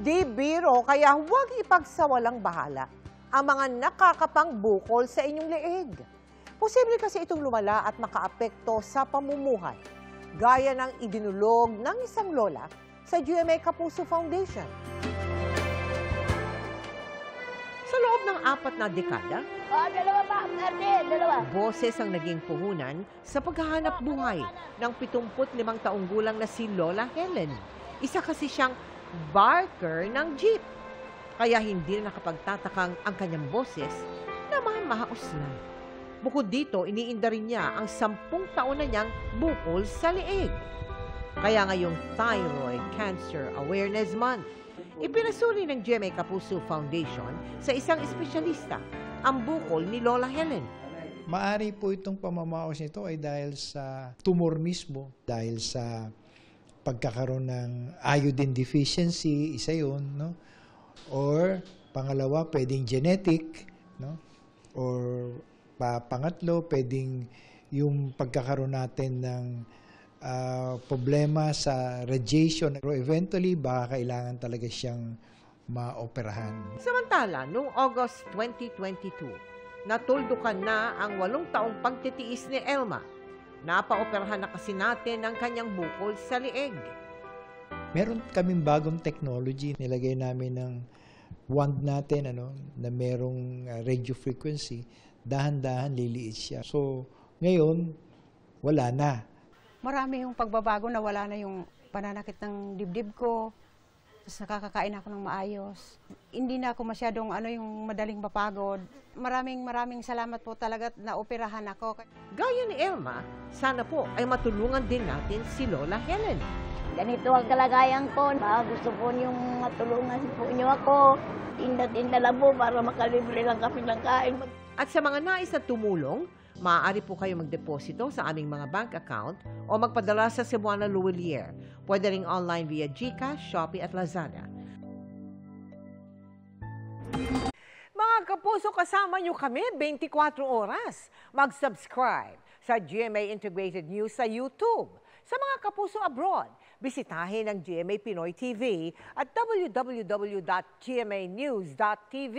Di biro, kaya huwag ipagsawalang bahala ang mga nakakapang bukol sa inyong leeg. Posible kasi itong lumala at makaapekto sa pamumuhay, gaya ng idinulog ng isang lola sa GMA Kapuso Foundation. Sa loob ng 4 na dekada, Dalawa pa, dalawa. boses ang naging puhunan sa paghahanap buhay ng 75 taong gulang na si Lola Helen. Isa kasi siyang barker ng jeep. Kaya hindi na nakapagtatakang ang kanyang boses na mamahaos na. Bukod dito, iniinda rin niya ang 10 taon na niyang bukol sa leeg. Kaya ngayong Thyroid Cancer Awareness Month, ipinasuri ng GMA Kapuso Foundation sa isang espesyalista ang bukol ni Lola Helen. Maari po itong pamamaos nito ay dahil sa tumor mismo, dahil sa pagkakaroon ng iodine deficiency, isa yun, no? Or pangalawa, pwedeng genetic, no? Or pangatlo, pwedeng yung pagkakaroon natin ng problema sa radiation. Pero eventually, baka kailangan talaga siyang maoperahan. Samantala, noong August 2022, natuldukan na ang 8 taong pagtitiis ni Elma. Napaoperahan na kasi natin ang kanyang bukol sa leeg. Meron kaming bagong technology. Nilagay namin ng wand natin na merong radio frequency. Dahan-dahan liliit siya. So, ngayon, wala na. Marami yung pagbabago na wala na yung pananakit ng dibdib ko. Tapos nakakakain ako ng maayos. Hindi na ako masyadong yung madaling mapagod. Maraming salamat po talaga na operahan ako. Gaya ni Elma, sana po ay matulungan din natin si Lola Helen. Ganito ang kalagayan ko. Gusto po niyong matulungan po niyo ako. Tinda-tinda lang po para makalibre lang kami ng kain. At sa mga nais na tumulong, maaari po kayo magdeposito sa aming mga bank account o magpadala sa Cebuana Luwilier. Pwede ring online via GCash, Shopee at Lazada. Mga kapuso, kasama nyo kami 24 oras. Mag-subscribe sa GMA Integrated News sa YouTube. Sa mga kapuso abroad, bisitahin ang GMA Pinoy TV at www.gmanews.tv.